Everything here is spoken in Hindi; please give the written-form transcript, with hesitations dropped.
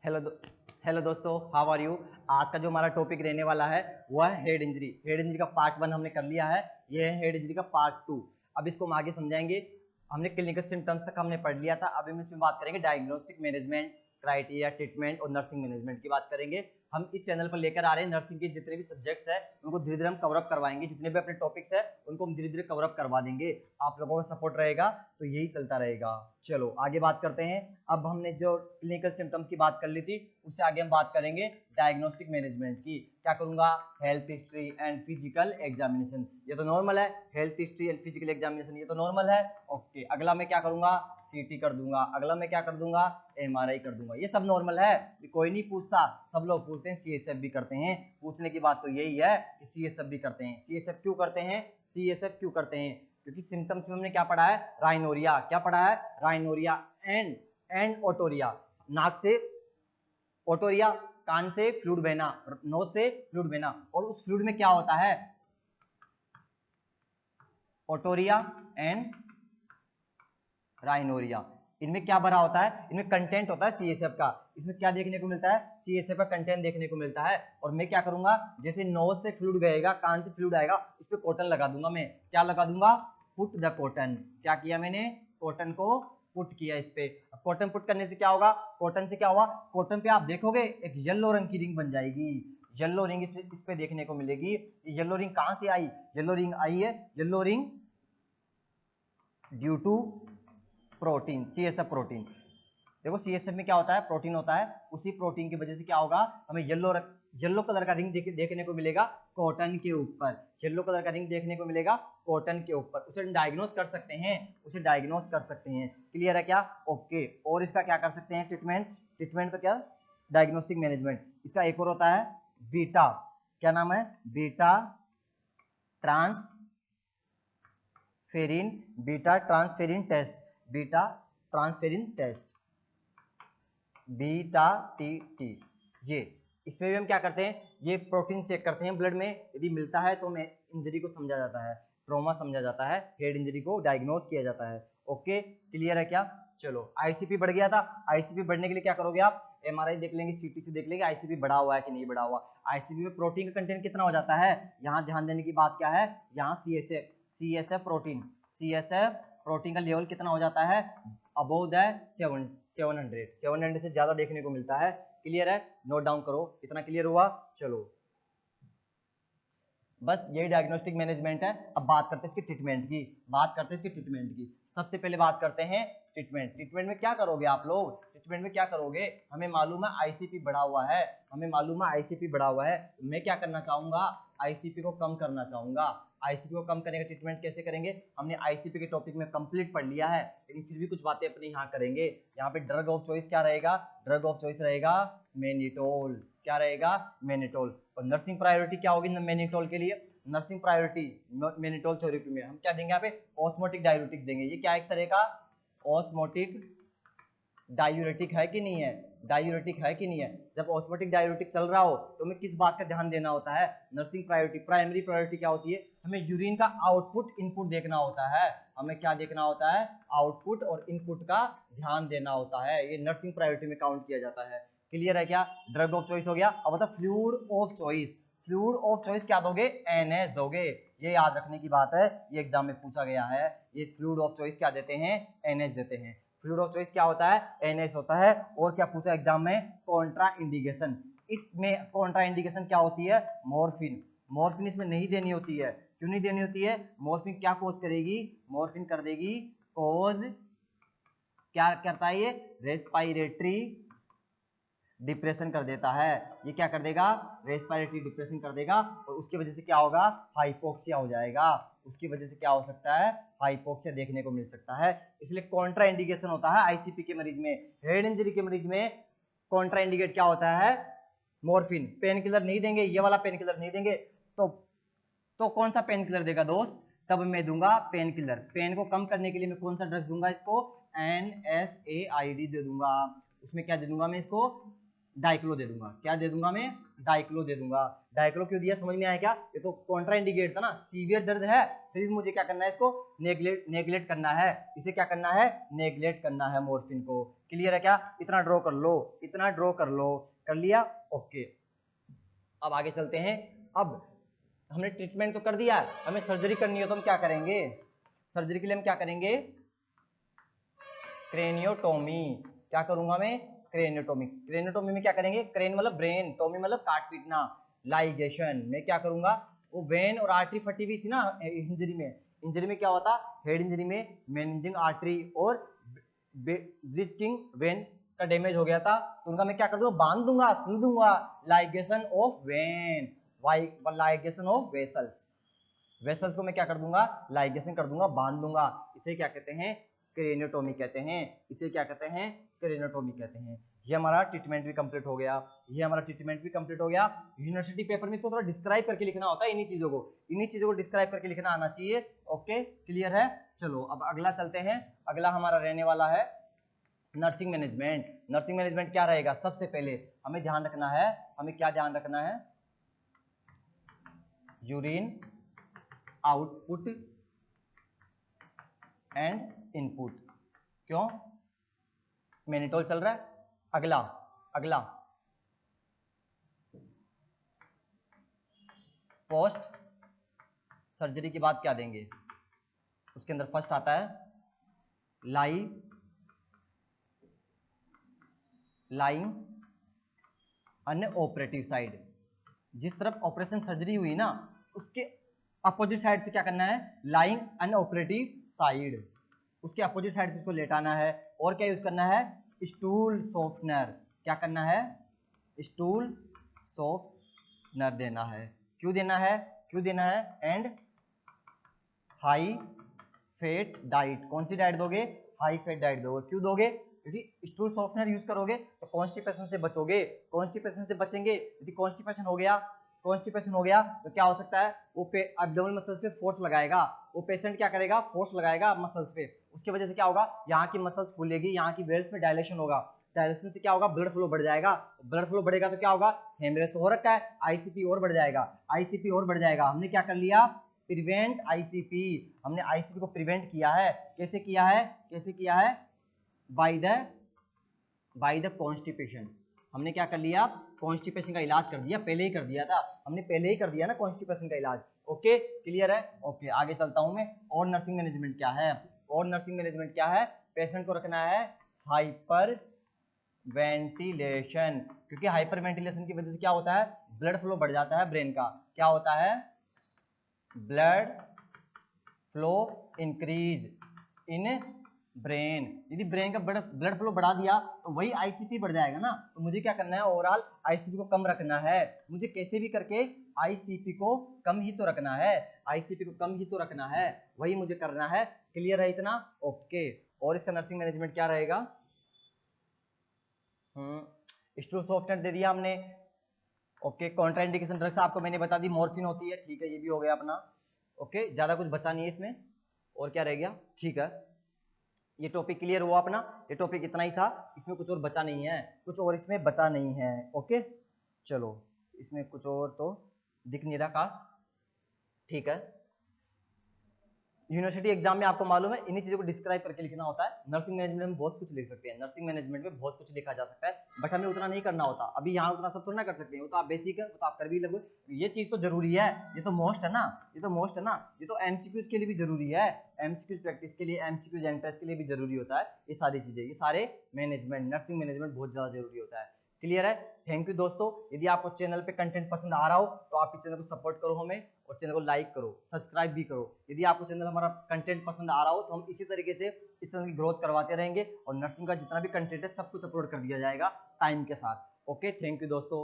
हेलो हेलो दोस्तों, हाउ आर यू। आज का जो हमारा टॉपिक रहने वाला है वो है हेड इंजरी। हेड इंजरी का पार्ट 1 हमने कर लिया है, ये है हेड इंजरी का पार्ट 2। अब इसको हम आगे समझाएंगे। हमने क्लिनिकल सिम्टम्स तक हमने पढ़ लिया था, अब हम इसमें बात करेंगे डायग्नोस्टिक मैनेजमेंट, क्राइटेरिया, ट्रीटमेंट और नर्सिंग मैनेजमेंट की बात करेंगे। हम इस चैनल पर लेकर आ रहे हैं नर्सिंग के जितने भी सब्जेक्ट्स हैं उनको धीरे धीरे हम कवर अप करवाएंगे, जितने भी अपने टॉपिक्स हैं उनको हम धीरे धीरे कवर अप करवा देंगे। आप लोगों का सपोर्ट रहेगा तो यही चलता रहेगा। चलो आगे बात करते हैं। अब हमने जो क्लिनिकल सिम्टम्स की बात कर ली थी, उससे आगे हम बात करेंगे डायग्नोस्टिक मैनेजमेंट की। क्या करूंगा? Health history and physical examination, ये तो नॉर्मल है। Health history and physical examination ये तो नॉर्मल है। ओके, अगला मैं क्या करूंगा? सीटी कर दूंगा। अगला मैं क्या कर दूंगा? एमआरआई कर दूंगा। ये सब नॉर्मल है, कोई नहीं पूछता। सब लोग पूछते हैं सीएसएफ भी करते हैं। पूछने की बात तो यही है कि सीएसएफ भी करते हैं। सीएसएफ क्यों करते हैं? सीएसएफ क्यों करते हैं? क्योंकि सिम्टम्स में हमने क्या पढ़ा है? राइनोरिया। क्या पढ़ा है? Rhinorrhoea and otorrhoea. नाक से ओटोरिया, कान से फ्लूइड बहना, नोज से फ्लूइड बहना। और उस फ्लूइड में क्या होता है? Otorrhoea and rhinorrhoea. इनमें क्या भरा होता है? इनमें कंटेंट होता है सीएसएफ का। इसमें क्या देखने को मिलता है? सीएसएफ का कंटेंट देखने को मिलता है। और मैं क्या करूंगा? जैसे नोज से फ्लूइड बहेगा, कान से फ्लूइड आएगा, इस पे कॉटन लगा दूंगा। मैं क्या लगा दूंगा? Put the cotton. क्या किया मैंने? कॉटन को पुट किया इस पे। कॉटन पुट करने से क्या होगा? कॉटन से क्या होगा? कॉटन पे आप देखोगे एक येलो रंग की रिंग बन जाएगी। येलो रिंग इस पे देखने को मिलेगी। येलो रिंग कहां से आई? येलो रिंग आई है, yellow ring due to protein, CSF protein. देखो सीएसएफ में क्या होता है? प्रोटीन होता है। उसी प्रोटीन की वजह से क्या होगा? हमें येलो कलर का रिंग देखने को मिलेगा कॉटन के ऊपर। येलो कलर का रिंग देखने को मिलेगा कॉटन के ऊपर। उसे डायग्नोस कर सकते हैं, उसे डायग्नोस कर सकते हैं। क्लियर है क्या? ओके। और इसका क्या कर सकते हैं? ट्रीटमेंट। ट्रीटमेंट तो क्या? Diagnostic management. इसका एक और होता है बीटा। क्या नाम है? Beta transferrin, beta transferrin test, beta transferrin test, beta T. ये इसमें भी हम क्या करते हैं? ये प्रोटीन चेक करते हैं ब्लड में। यदि मिलता है तो मैं इंजरी को समझा जाता है, ट्रॉमा समझा जाता है, हेड इंजरी को डायग्नोस किया जाता है। ओके, क्लियर है क्या? चलो, आईसीपी बढ़ गया था। आईसीपी बढ़ने के लिए क्या करोगे आप? एमआरआई देख लेंगे, सीटी से देख लेंगे आईसीपी बढ़ा हुआ है कि नहीं बढ़ा हुआ। आईसीपी में प्रोटीन का कंटेंट कितना हो जाता है? यहाँ ध्यान देने की बात क्या है? यहाँ सीएसएफ प्रोटीन, सीएसएफ प्रोटीन का लेवल कितना हो जाता है? अबोव द 700 से ज्यादा देखने को मिलता है। क्लियर है? नोट डाउन करो। कितना क्लियर हुआ? चलो, बस यही डायग्नोस्टिक मैनेजमेंट है। अब बात करते हैं इसके ट्रीटमेंट की। सबसे पहले बात करते हैं ट्रीटमेंट। ट्रीटमेंट में क्या करोगे आप लोग? ट्रीटमेंट में क्या करोगे? हमें मालूम है आईसीपी बढ़ा हुआ है, मैं क्या करना चाहूंगा? आईसीपी को कम करना चाहूंगा। आईसीपी को कम करने का ट्रीटमेंट कैसे करेंगे? हमने आईसीपी के टॉपिक में कंप्लीट पढ़ लिया है, लेकिन फिर भी कुछ बातें अपने यहाँ करेंगे। यहाँ पे ड्रग ऑफ चॉइस क्या रहेगा? ड्रग ऑफ चॉइस रहेगा मेनिटोल। क्या रहेगा? मेनिटोल। और नर्सिंग प्रायोरिटी क्या होगी मेनिटोल के लिए? नर्सिंग प्रायोरिटी मेनिटोल थेरेपी में हम क्या देंगे? यहाँ पे ऑस्मोटिक डायूरेटिक देंगे। ये क्या एक तरह का ऑस्मोटिक डायूरेटिक है कि नहीं है? डायूरेटिक है कि नहीं है? जब ऑस्मोटिक डायूरेटिक चल रहा हो तो हमें किस बात का ध्यान देना होता है? नर्सिंग प्रायोरिटी, प्राइमरी प्रायोरिटी क्या होती है? हमें यूरिन का आउटपुट इनपुट देखना होता है। हमें क्या देखना होता है? आउटपुट और इनपुट का ध्यान देना होता है। ये नर्सिंग प्रायोरिटी में काउंट किया जाता है। क्लियर है क्या? ड्रग ऑफ चॉइस हो गया। अब बता fluid of choice. Fluid of choice क्या दोगे? एनएच दोगे। ये याद रखने की बात है, ये एग्जाम में पूछा गया है। ये फ्लूइड ऑफ चॉइस क्या देते हैं? एनएच देते हैं। फ्लूइड ऑफ चॉइस क्या होता है? एनएच होता है। और क्या पूछा एग्जाम में? Contra indication. इसमें कॉन्ट्रा इंडिकेशन क्या होती है? मॉर्फिन। मॉर्फिन इसमें नहीं देनी होती है। क्यों नहीं देनी होती है? मॉर्फिन क्या कोज करेगी? मॉर्फिन कर देगी कोज, क्या करता है ये? रेस्पिरेटरी डिप्रेशन कर देता है। ये क्या कर देगा? रेस्पिरेटरी डिप्रेशन कर देगा। और उसकी वजह से क्या होगा? हाइपोक्सिया हो जाएगा। उसकी वजह से क्या हो सकता है? हाइपोक्सिया देखने को मिल सकता है। इसलिए कॉन्ट्रा इंडिकेशन होता है आईसीपी के मरीज में। हेड इंजरी के मरीज में कॉन्ट्रा इंडिकेट क्या होता है? मॉर्फिन। पेन किलर नहीं देंगे, ये वाला पेन किलर नहीं देंगे। तो कौन सा पेन किलर देगा दोस्त? तब मैं दूंगा पेन किलर। पेन को कम करने के लिए मैं कौन सा ड्रग दूंगा इसको? NSAID दे दूंगा। उसमें क्या दे दूंगा मैं इसको? डाइक्लो दे दूंगा। क्या दे दूंगा मैं? डाइक्लो दे दूंगा। डाइक्लो क्यों दिया समझ में आया क्या? ये तो कॉन्ट्रा इंडिकेट था ना, सीवियर दर्द है, फिर भी मुझे क्या करना है? इसको नेग्लेक्ट करना है। इसे क्या करना है? नेग्लेक्ट करना है मॉर्फिन को। क्लियर है क्या? इतना ड्रॉ कर लो, इतना ड्रॉ कर लो, कर लिया? ओके, अब आगे चलते हैं। अब हमने ट्रीटमेंट तो कर दिया, हमें सर्जरी करनी हो तो हम क्या करेंगे? सर्जरी के लिए हम क्या करेंगे? क्रेनियोटोमी। क्या करूंगा मैं? क्रेनियोटोमी। क्रेनियोटोमी में क्या करेंगे? क्रेन मतलब ब्रेन, टोमी मतलब काट पीटना। लाइगेशन में क्या करूंगा? वो वेन और आर्टरी फटी हुई थी ना इंजरी में, इंजरी में क्या होता? हेड इंजरी में मेनिंजिंग आर्टरी और ब्रिजिंग वेन का डैमेज हो गया था, तो उनका मैं क्या कर दूंगा? बांध दूंगा, सिल दूंगा। Ligation of when, ligation of vessels, vessels को मैं क्या कर दूंगा? लाइगेशन कर दूंगा, बांध दूंगा। इसे क्या कहते हैं? क्रेनियोटोमी कहते हैं। इसे क्या कहते हैं? क्रेनियोटोमी कहते हैं। ये हमारा ट्रीटमेंट भी कंप्लीट हो गया, ये हमारा ट्रीटमेंट भी कंप्लीट हो गया। यूनिवर्सिटी पेपर में इसको थोड़ा डिस्क्राइब करके लिखना होता है, इन्हीं चीजों को डिस्क्राइब करके लिखना आना चाहिए। ओके, क्लियर है? चलो अब अगला चलते हैं। अगला हमारा रहने वाला है नर्सिंग मैनेजमेंट। नर्सिंग मैनेजमेंट क्या रहेगा? सबसे पहले हमें ध्यान रखना है, हमें क्या ध्यान रखना है? Urine output and input. क्यों? मैनिटोल चल रहा है। अगला अगला पोस्ट सर्जरी के बाद क्या देंगे? उसके अंदर फर्स्ट आता है लाइंग अनऑपरेटिव साइड। जिस तरफ ऑपरेशन सर्जरी हुई ना, उसके अपोजिट साइड से क्या करना है? लाइंग अनऑपरेटिव साइड, उसके अपोजिट साइड से उसको लेटाना है। और क्या यूज करना है? Stool softener. क्या करना है? स्टूल सॉफ्टनर देना है। क्यों देना है? क्यों देना है? And high fat diet. कौन सी डाइट दोगे? हाई फैट डाइट दोगे। क्यों दोगे? क्योंकि स्टूल सॉफ्टनर यूज करोगे तो कॉन्स्टिपेशन से बचोगे। कॉन्स्टिपेशन से बचेंगे, यदि कॉन्स्टिपेशन हो गया तो क्या हो सकता है? वो एब्डोमिनल मसल्स पे फोर्स लगाएगा। वो पेशेंट क्या करेगा? फोर्स लगाएगा मसल्स पे। उसकी वजह से क्या होगा? यहाँ की मसल्स फूलेगी, यहाँ की वेल्स में डायलेशन होगा। डायलेशन से क्या होगा? ब्लड फ्लो बढ़ जाएगा। ब्लड फ्लो बढ़ेगा तो क्या होगा? हेमरेज तो हो रखा है, आईसीपी और बढ़ जाएगा, आईसीपी और बढ़ जाएगा। हमने क्या कर लिया? Prevent ICP. हमने आईसीपी को प्रिवेंट किया है। कैसे किया है? कैसे किया है? By the constipation. हमने क्या कर लिया? कॉन्स्टिपेशन का इलाज कर दिया, पहले ही कर दिया था हमने, पहले ही कर दिया ना कॉन्स्टिपेशन का इलाज। ओके, क्लियर है? ओके, आगे चलता हूं मैं। और नर्सिंग मैनेजमेंट क्या है? और नर्सिंग मैनेजमेंट क्या है? पेशेंट को रखना है हाइपर वेंटिलेशन, क्योंकि हाइपर वेंटिलेशन की वजह से क्या होता है? ब्लड फ्लो बढ़ जाता है ब्रेन का। क्या होता है? Blood flow increase in brain. यदि ब्रेन का ब्लड फ्लो बढ़ा दिया तो वही आईसीपी बढ़ जाएगा ना। तो मुझे क्या करना है? ओवरऑल आईसीपी को कम रखना है। मुझे कैसे भी करके आईसीपी को कम ही तो रखना है, आईसीपी को कम ही तो रखना है, वही मुझे करना है। क्लियर है इतना? ओके, और इसका नर्सिंग मैनेजमेंट क्या रहेगा? स्टूल सॉफ्टनर दे दिया हमने। ओके, कॉन्ट्राइंडिकेशन ड्रग्स आपको मैंने बता दी, मॉर्फिन होती है। ठीक है, ये भी हो गया अपना। ओके, ज्यादा कुछ बचा नहीं है इसमें। और क्या रह गया? ठीक है, ये टॉपिक क्लियर हुआ अपना। ये टॉपिक इतना ही था, इसमें कुछ और बचा नहीं है, कुछ और इसमें बचा नहीं है। ओके, चलो, इसमें कुछ और तो दिख नहीं रहा खास। ठीक है, यूनिवर्सिटी एग्जाम में आपको मालूम है इन्हीं चीजों को डिस्क्राइब करके लिखना होता है। नर्सिंग मैनेजमेंट में बहुत कुछ लिख सकते हैं, नर्सिंग मैनेजमेंट में बहुत कुछ लिखा जा सकता है, बट हमें उतना नहीं करना होता। अभी यहाँ उतना सब थोड़ा ना कर सकते हैं, वो तो आप बेसिक है, वो तो आप कर भी लगो। ये चीज तो जरूरी है, ये तो मोस्ट है ना, ये तो मोस्ट है ना, ये तो एमसीक्यूज के लिए भी जरूरी है, एमसीक्यूज प्रैक्टिस के लिए, एमसीक्यूज एंट्रेंस के लिए भी जरूरी होता है। ये सारी चीजें, ये सारे मैनेजमेंट, नर्सिंग मैनेजमेंट बहुत ज्यादा जरूरी होता है। क्लियर है? थैंक यू दोस्तों। यदि आपको चैनल पे कंटेंट पसंद आ रहा हो तो आप इस चैनल को सपोर्ट करो हमें, और चैनल को लाइक करो, सब्सक्राइब भी करो। यदि आपको चैनल हमारा कंटेंट पसंद आ रहा हो तो हम इसी तरीके से इस चैनल की ग्रोथ करवाते रहेंगे, और नर्सिंग का जितना भी कंटेंट है सब कुछ अपलोड कर दिया जाएगा टाइम के साथ। ओके, थैंक यू दोस्तों।